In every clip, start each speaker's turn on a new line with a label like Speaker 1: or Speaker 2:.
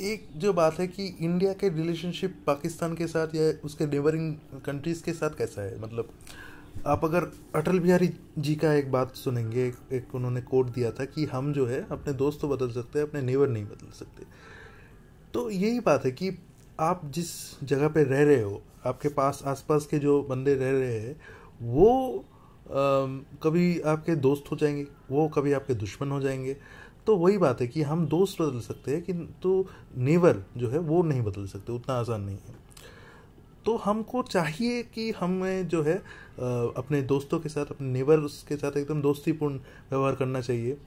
Speaker 1: एक जो बात है कि इंडिया के रिलेशनशिप पाकिस्तान के साथ या उसके नेबरिंग कंट्रीज़ के साथ कैसा है, मतलब आप अगर अटल बिहारी जी का एक बात सुनेंगे, एक उन्होंने कोट दिया था कि हम जो है अपने दोस्त तो बदल सकते हैं, अपने नेबर नहीं बदल सकते। तो यही बात है कि आप जिस जगह पे रह रहे हो, आपके पास आसपास के जो बंदे रह रहे हैं वो कभी आपके दोस्त हो जाएंगे, वो कभी आपके दुश्मन हो जाएंगे। तो वही बात है कि हम दोस्त बदल सकते हैं कि तो नेबर जो है वो नहीं बदल सकते, उतना आसान नहीं है। तो हमको चाहिए कि हमें जो है अपने दोस्तों के साथ, अपने नेबर्स के साथ एकदम दोस्तीपूर्ण व्यवहार करना चाहिए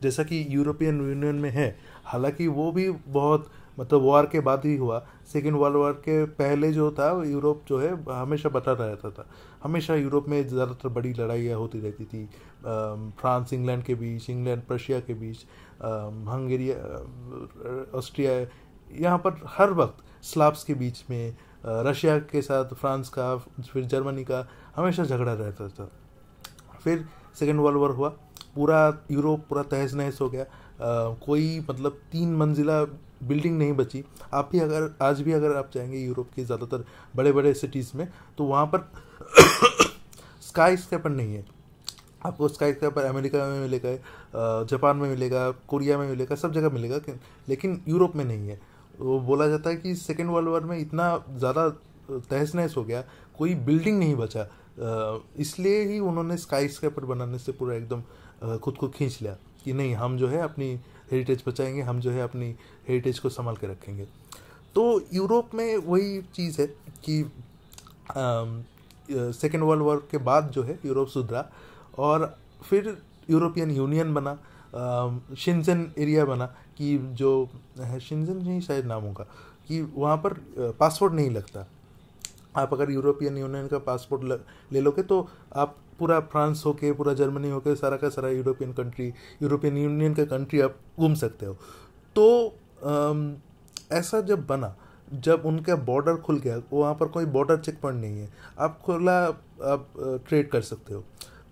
Speaker 1: जैसा कि यूरोपियन यूनियन में है। हालांकि वो भी बहुत मतलब वॉर के बाद ही हुआ। सेकेंड वर्ल्ड वॉर के पहले जो था यूरोप जो है हमेशा बटा रहता था। हमेशा यूरोप में ज़्यादातर बड़ी लड़ाइयाँ होती रहती थी, फ्रांस इंग्लैंड के बीच, इंग्लैंड प्रशिया के बीच, हंगेरी ऑस्ट्रिया, यहाँ पर हर वक्त स्लाव्स के बीच में, रशिया के साथ फ्रांस का, फिर जर्मनी का हमेशा झगड़ा रहता था। फिर सेकेंड वर्ल्ड वॉर हुआ, पूरा यूरोप पूरा तहस नहस हो गया। कोई मतलब 3 मंजिला बिल्डिंग नहीं बची। आप भी अगर आज भी अगर आप जाएंगे यूरोप के ज़्यादातर बड़े बड़े सिटीज़ में, तो वहाँ पर स्काई स्क्रैपर नहीं है। आपको स्काई स्क्रैपर अमेरिका में मिलेगा, जापान में मिलेगा, कोरिया में मिलेगा, सब जगह मिलेगा, लेकिन यूरोप में नहीं है। वो बोला जाता है कि सेकेंड वर्ल्ड वॉर में इतना ज़्यादा तहस नहस हो गया, कोई बिल्डिंग नहीं बचा, इसलिए ही उन्होंने स्काई स्क्रैपर बनाने से पूरा एकदम खुद को खींच लिया कि नहीं, हम जो है अपनी हेरिटेज बचाएंगे, हम जो है अपनी हेरिटेज को संभाल के रखेंगे। तो यूरोप में वही चीज़ है कि सेकेंड वर्ल्ड वॉर के बाद जो है यूरोप सुधरा और फिर यूरोपियन यूनियन बना, शेंजन एरिया बना, कि जो है शेंजन नहीं शायद नाम होगा, कि वहाँ पर पासपोर्ट नहीं लगता। आप अगर यूरोपियन यूनियन का पासपोर्ट ले लोगे तो आप पूरा फ्रांस होके, पूरा जर्मनी होके, सारा का सारा यूरोपियन यूनियन का कंट्री आप घूम सकते हो। तो ऐसा जब बना, जब उनका बॉर्डर खुल गया, वहाँ पर कोई बॉर्डर चेक पॉइंट नहीं है, आप खुला आप ट्रेड कर सकते हो।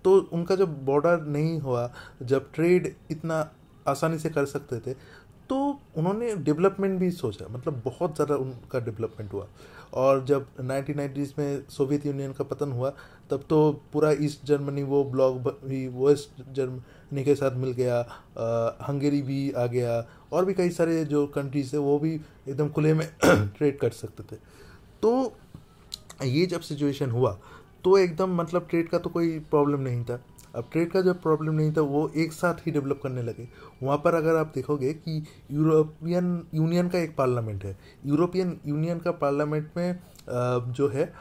Speaker 1: तो उनका जब बॉर्डर नहीं हुआ, जब ट्रेड इतना आसानी से कर सकते थे, तो उन्होंने डेवलपमेंट भी सोचा, मतलब बहुत ज़्यादा उनका डेवलपमेंट हुआ। और जब 1990s में सोवियत यूनियन का पतन हुआ, तब तो पूरा ईस्ट जर्मनी वो ब्लॉक भी वेस्ट जर्मनी के साथ मिल गया, हंगेरी भी आ गया, और भी कई सारे जो कंट्रीज है वो भी एकदम खुले में ट्रेड कर सकते थे। तो ये जब सिचुएशन हुआ तो एकदम मतलब ट्रेड का तो कोई प्रॉब्लम नहीं था। अब ट्रेड का जब प्रॉब्लम नहीं था, वो एक साथ ही डेवलप करने लगे। वहाँ पर अगर आप देखोगे कि यूरोपियन यूनियन का एक पार्लियामेंट है, यूरोपियन यूनियन का पार्लियामेंट में जो है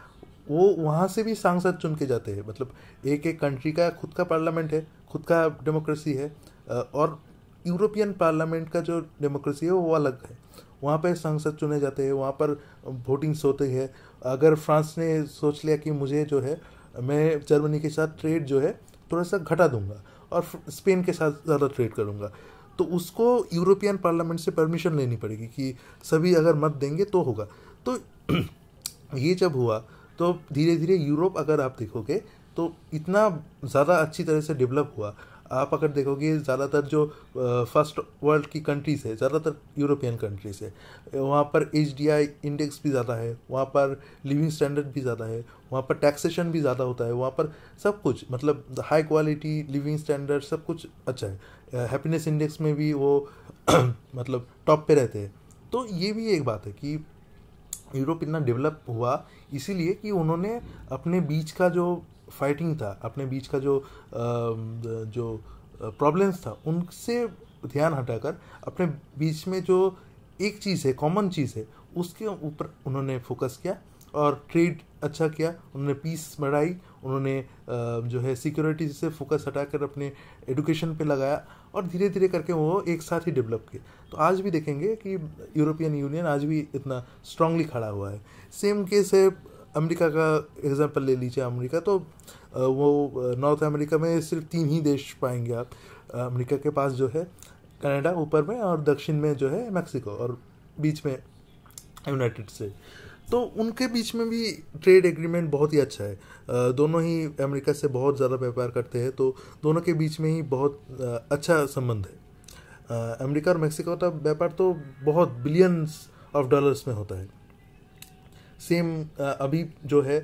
Speaker 1: वो वहाँ से भी सांसद चुन के जाते हैं। मतलब एक एक कंट्री का खुद का पार्लियामेंट है, खुद का डेमोक्रेसी है, और यूरोपियन पार्लियामेंट का जो डेमोक्रेसी है वो अलग है। वहाँ पर सांसद चुने जाते हैं, वहाँ पर वोटिंग्स होते हैं। अगर फ्रांस ने सोच लिया कि मुझे जो है, मैं जर्मनी के साथ ट्रेड जो है थोड़ा सा घटा दूंगा और स्पेन के साथ ज़्यादा ट्रेड करूंगा, तो उसको यूरोपियन पार्लियामेंट से परमिशन लेनी पड़ेगी कि सभी अगर मत देंगे तो होगा। तो ये जब हुआ तो धीरे धीरे यूरोप अगर आप देखोगे तो इतना ज़्यादा अच्छी तरह से डेवलप हुआ। आप अगर देखोगे ज़्यादातर जो फर्स्ट वर्ल्ड की कंट्रीज़ है, ज़्यादातर यूरोपियन कंट्रीज़ है, वहाँ पर HDI इंडेक्स भी ज़्यादा है, वहाँ पर लिविंग स्टैंडर्ड भी ज़्यादा है, वहाँ पर टैक्सेशन भी ज़्यादा होता है, वहाँ पर सब कुछ मतलब हाई क्वालिटी लिविंग स्टैंडर्ड सब कुछ अच्छा है। हैप्पीनेस इंडेक्स में भी वो मतलब टॉप पे रहते हैं। तो ये भी एक बात है कि यूरोप इतना डेवलप हुआ इसीलिए कि उन्होंने अपने बीच का जो फाइटिंग था, अपने बीच का जो प्रॉब्लम्स था, उनसे ध्यान हटाकर अपने बीच में जो एक चीज़ है, कॉमन चीज़ है, उसके ऊपर उन्होंने फोकस किया और ट्रेड अच्छा किया, उन्होंने पीस बढ़ाई, उन्होंने जो है सिक्योरिटी से फोकस हटाकर अपने एजुकेशन पे लगाया, और धीरे धीरे करके वो एक साथ ही डेवलप किए। तो आज भी देखेंगे कि यूरोपियन यूनियन आज भी इतना स्ट्रांगली खड़ा हुआ है। सेम केस है अमेरिका का, एग्जांपल ले लीजिए अमेरिका, तो वो नॉर्थ अमेरिका में सिर्फ 3 ही देश पाएंगे आप। अमेरिका के पास जो है कनाडा ऊपर में, और दक्षिण में जो है मैक्सिको, और बीच में यूनाइटेड स्टेट। तो उनके बीच में भी ट्रेड एग्रीमेंट बहुत ही अच्छा है। दोनों ही अमेरिका से बहुत ज़्यादा व्यापार करते हैं, तो दोनों के बीच में ही बहुत अच्छा संबंध है। अमेरिका और मेक्सिको का व्यापार तो बहुत बिलियंस ऑफ डॉलर्स में होता है। सेम अभी जो है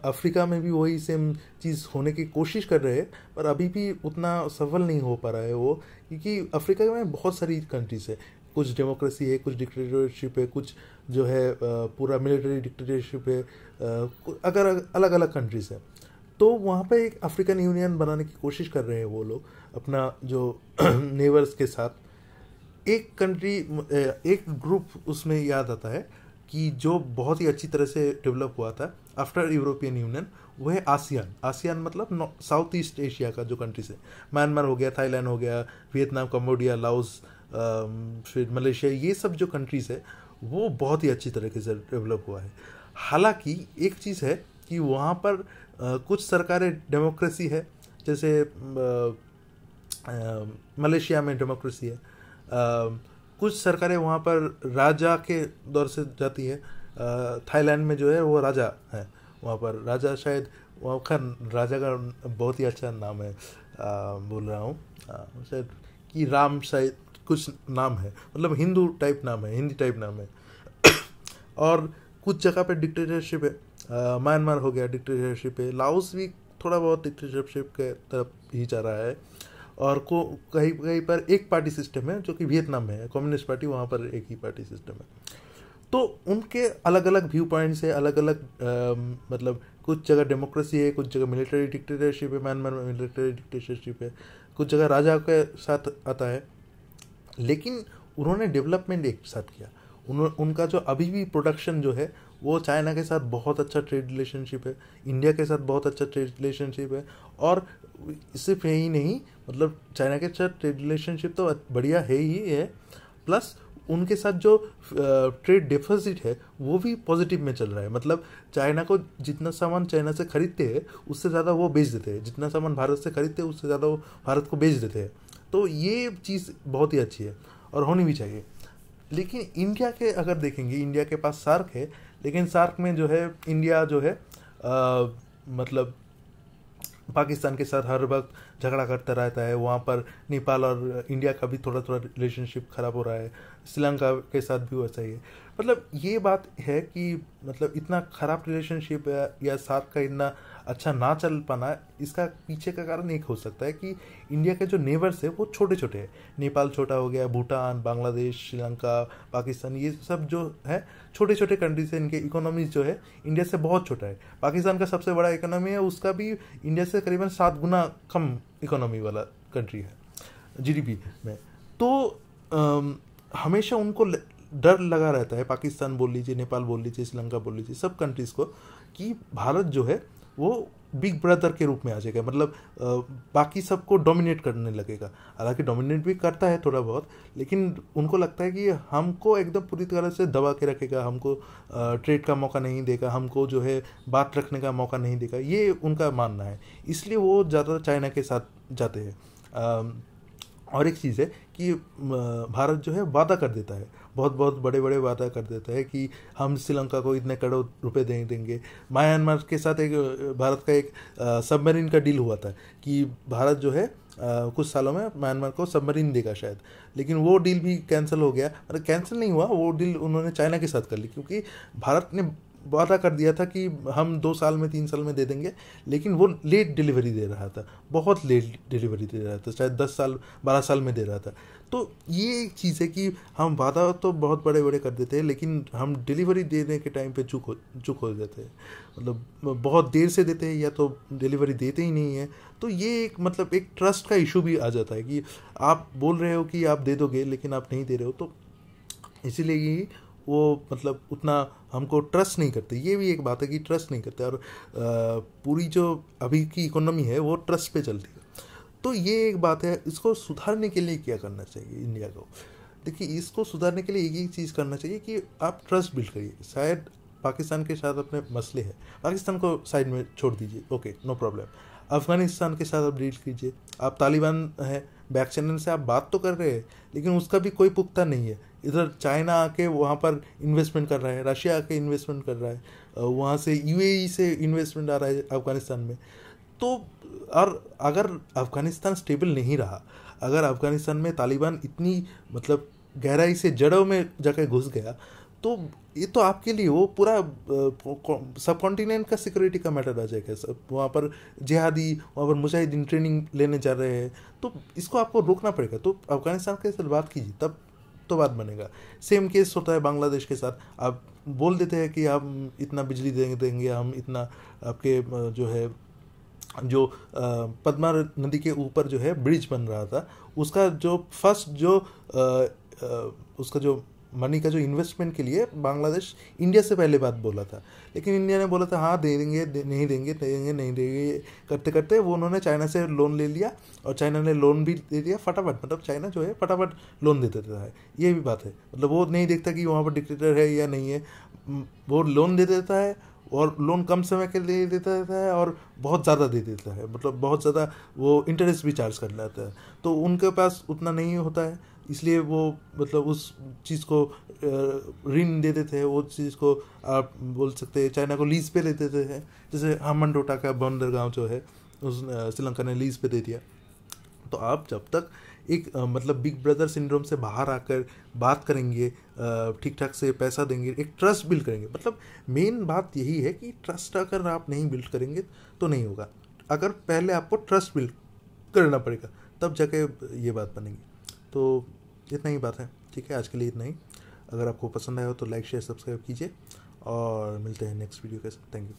Speaker 1: अफ्रीका में भी वही सेम चीज़ होने की कोशिश कर रहे हैं, पर अभी भी उतना सफल नहीं हो पा रहा है वो, क्योंकि अफ्रीका में बहुत सारी कंट्रीज है, कुछ डेमोक्रेसी है, कुछ डिक्टेटरशिप है, कुछ जो है पूरा मिलिट्री डिक्टेटरशिप है, अगर अलग अलग कंट्रीज है। तो वहाँ पे एक अफ्रीकन यूनियन बनाने की कोशिश कर रहे हैं वो लोग अपना जो नेबर्स के साथ। एक कंट्री, एक ग्रुप उसमें याद आता है कि जो बहुत ही अच्छी तरह से डेवलप हुआ था आफ्टर यूरोपियन यूनियन, वो है आसियान। आसियान मतलब साउथ ईस्ट एशिया का जो कंट्रीज है, म्यांमार हो गया, थाईलैंड हो गया, वियतनाम, कंबोडिया, लाओस, फिर मलेशिया, ये सब जो कंट्रीज है वो बहुत ही अच्छी तरीके से डेवलप हुआ है। हालांकि एक चीज़ है कि वहाँ पर कुछ सरकारें डेमोक्रेसी है, जैसे मलेशिया में डेमोक्रेसी है, कुछ सरकारें वहाँ पर राजा के दौर से जाती है। थाईलैंड में जो है वो राजा है, वहाँ पर राजा, शायद वहाँ का राजा का बहुत ही अच्छा नाम है, बोल रहा हूँ शायद कि राम, शायद कुछ नाम है, मतलब हिंदू टाइप नाम है, हिंदी टाइप नाम है। और कुछ जगह पे डिक्टेटरशिप है, म्यांमार हो गया डिक्टेटरशिप है, लाओस भी थोड़ा बहुत डिक्टेटरशिप के तरफ ही जा रहा है, और को कहीं कहीं पर एक पार्टी सिस्टम है जो कि वियतनाम में है, कम्युनिस्ट पार्टी, वहाँ पर एक ही पार्टी सिस्टम है। तो उनके अलग अलग व्यू पॉइंट्स है, अलग अलग मतलब कुछ जगह डेमोक्रेसी है, कुछ जगह मिलिट्री डिक्टेटरशिप है, म्यांमार में मिलिट्री डिक्टेटरशिप है, कुछ जगह राजा के साथ आता है। लेकिन उन्होंने डेवलपमेंट एक साथ किया। उनका जो अभी भी प्रोडक्शन जो है वो चाइना के साथ बहुत अच्छा ट्रेड रिलेशनशिप है, इंडिया के साथ बहुत अच्छा ट्रेड रिलेशनशिप है, और सिर्फ यही नहीं, मतलब चाइना के साथ ट्रेड रिलेशनशिप तो बढ़िया है ही है, प्लस उनके साथ जो ट्रेड डेफिसिट है वो भी पॉजिटिव में चल रहा है। मतलब चाइना को जितना सामान चाइना से खरीदते हैं उससे ज़्यादा वो बेच देते हैं, जितना सामान भारत से खरीदते हैं उससे ज़्यादा वो भारत को बेच देते हैं। तो ये चीज़ बहुत ही अच्छी है और होनी भी चाहिए। लेकिन इंडिया के अगर देखेंगे, इंडिया के पास सार्क है, लेकिन सार्क में जो है इंडिया जो है मतलब पाकिस्तान के साथ हर वक्त झगड़ा करता रहता है। वहाँ पर नेपाल और इंडिया का भी थोड़ा थोड़ा रिलेशनशिप ख़राब हो रहा है, श्रीलंका के साथ भी वैसा ही है। मतलब ये बात है कि मतलब इतना ख़राब रिलेशनशिप या सार्क का इतना अच्छा ना चल पाना, इसका पीछे का कारण एक हो सकता है कि इंडिया के जो नेबर्स है वो छोटे छोटे हैं। नेपाल छोटा हो गया, भूटान, बांग्लादेश, श्रीलंका, पाकिस्तान, ये सब जो है छोटे छोटे कंट्रीज है, इनके इकोनॉमीज जो है इंडिया से बहुत छोटा है। पाकिस्तान का सबसे बड़ा इकोनॉमी है, उसका भी इंडिया से करीबन 7 गुना कम इकोनॉमी वाला कंट्री है जीडीपी में। तो हमेशा उनको डर लगा रहता है, पाकिस्तान बोल लीजिए, नेपाल बोल लीजिए, श्रीलंका बोल लीजिए, सब कंट्रीज़ को, कि भारत जो है वो बिग ब्रदर के रूप में आ जाएगा, मतलब बाकी सबको डोमिनेट करने लगेगा। हालांकि डोमिनेट भी करता है थोड़ा बहुत, लेकिन उनको लगता है कि हमको एकदम पूरी तरह से दबा के रखेगा, हमको ट्रेड का मौका नहीं देगा, हमको जो है बात रखने का मौका नहीं देगा, ये उनका मानना है। इसलिए वो ज़्यादा चाइना के साथ जाते हैं। और एक चीज़ है कि भारत जो है वादा कर देता है, बहुत बहुत बड़े बड़े वादा कर देता है कि हम श्रीलंका को इतने करोड़ रुपए देंगे। म्यांमार के साथ एक भारत का एक सबमरीन का डील हुआ था कि भारत जो है कुछ सालों में म्यांमार को सबमरीन देगा शायद, लेकिन वो डील भी कैंसिल हो गया। मतलब कैंसिल नहीं हुआ, वो डील उन्होंने चाइना के साथ कर ली, क्योंकि भारत ने वादा कर दिया था कि हम 2 साल में 3 साल में दे देंगे, लेकिन वो लेट डिलीवरी दे रहा था, बहुत लेट डिलीवरी दे रहा था, शायद 10 साल 12 साल में दे रहा था। तो ये एक चीज़ है कि हम वादा तो बहुत बड़े बड़े कर देते हैं, लेकिन हम डिलीवरी देने के टाइम पे चूक हो जाते हैं, मतलब बहुत देर से देते हैं या तो डिलीवरी देते ही नहीं है। तो ये एक मतलब एक ट्रस्ट का इशू भी आ जाता है कि आप बोल रहे हो कि आप दे दोगे लेकिन आप नहीं दे रहे हो, तो इसीलिए ये वो मतलब उतना हमको ट्रस्ट नहीं करते। ये भी एक बात है कि ट्रस्ट नहीं करते, और पूरी जो अभी की इकोनॉमी है वो ट्रस्ट पे चलती है। तो ये एक बात है, इसको सुधारने के लिए क्या करना चाहिए इंडिया को? देखिए, इसको सुधारने के लिए एक ही चीज़ करना चाहिए कि आप ट्रस्ट बिल्ड करिए। शायद पाकिस्तान के साथ अपने मसले हैं, पाकिस्तान को साइड में छोड़ दीजिए, ओके नो प्रॉब्लम। अफगानिस्तान के साथ आप डील कीजिए। आप तालिबान है, बैक चैनल से आप बात तो कर रहे हैं, लेकिन उसका भी कोई पुख्ता नहीं है। इधर चाइना आके वहाँ पर इन्वेस्टमेंट कर रहा है, रशिया आके इन्वेस्टमेंट कर रहा है, वहाँ से यूएई से इन्वेस्टमेंट आ रहा है अफगानिस्तान में। तो और अगर अफगानिस्तान स्टेबल नहीं रहा, अगर अफगानिस्तान में तालिबान इतनी मतलब गहराई से जड़ों में जाकर घुस गया तो ये तो आपके लिए वो पूरा सब कॉन्टिनेंट का सिक्योरिटी का मैटर आ जाएगा। सब वहाँ पर जिहादी, वहाँ पर मुजाहिदीन ट्रेनिंग लेने जा रहे हैं, तो इसको आपको रोकना पड़ेगा। तो अफगानिस्तान के साथ बात कीजिए, तब तो बात बनेगा। सेम केस होता है बांग्लादेश के साथ। आप बोल देते हैं कि हम इतना बिजली देंगे, हम इतना आपके जो है जो पद्मा नदी के ऊपर जो है ब्रिज बन रहा था, उसका जो फर्स्ट जो उसका जो मनी का जो इन्वेस्टमेंट के लिए बांग्लादेश इंडिया से पहले बात बोला था, लेकिन इंडिया ने बोला था हाँ दे देंगे, नहीं देंगे, देंगे नहीं देंगे, करते करते वो उन्होंने चाइना से लोन ले लिया और चाइना ने लोन भी दे दिया फटाफट। मतलब चाइना जो है फटाफट लोन दे देता है, ये भी बात है। मतलब वो नहीं देखता कि वहाँ पर डिक्टेटर है या नहीं है, वो लोन दे देता है और लोन कम समय के लिए देता है और बहुत ज़्यादा दे देता है, मतलब बहुत ज़्यादा वो इंटरेस्ट भी चार्ज कर लेता है। तो उनके पास उतना नहीं होता है, इसलिए वो मतलब उस चीज़ को ऋण दे देते हैं, वो चीज़ को आप बोल सकते हैं चाइना को लीज पे ले देते हैं। जैसे हम्बनटोटा का बंदरगांव जो है उस श्रीलंका ने लीज पे दे दिया। तो आप जब तक एक मतलब बिग ब्रदर सिंड्रोम से बाहर आकर बात करेंगे, ठीक ठाक से पैसा देंगे, एक ट्रस्ट बिल्ड करेंगे। मतलब मेन बात यही है कि ट्रस्ट अगर आप नहीं बिल्ड करेंगे तो नहीं होगा। अगर पहले आपको ट्रस्ट बिल्ड करना पड़ेगा, तब जाके ये बात बनेगी। तो इतना ही बात है, ठीक है, आज के लिए इतना ही। अगर आपको पसंद आया हो तो लाइक शेयर सब्सक्राइब कीजिए और मिलते हैं नेक्स्ट वीडियो के साथ। Thank you.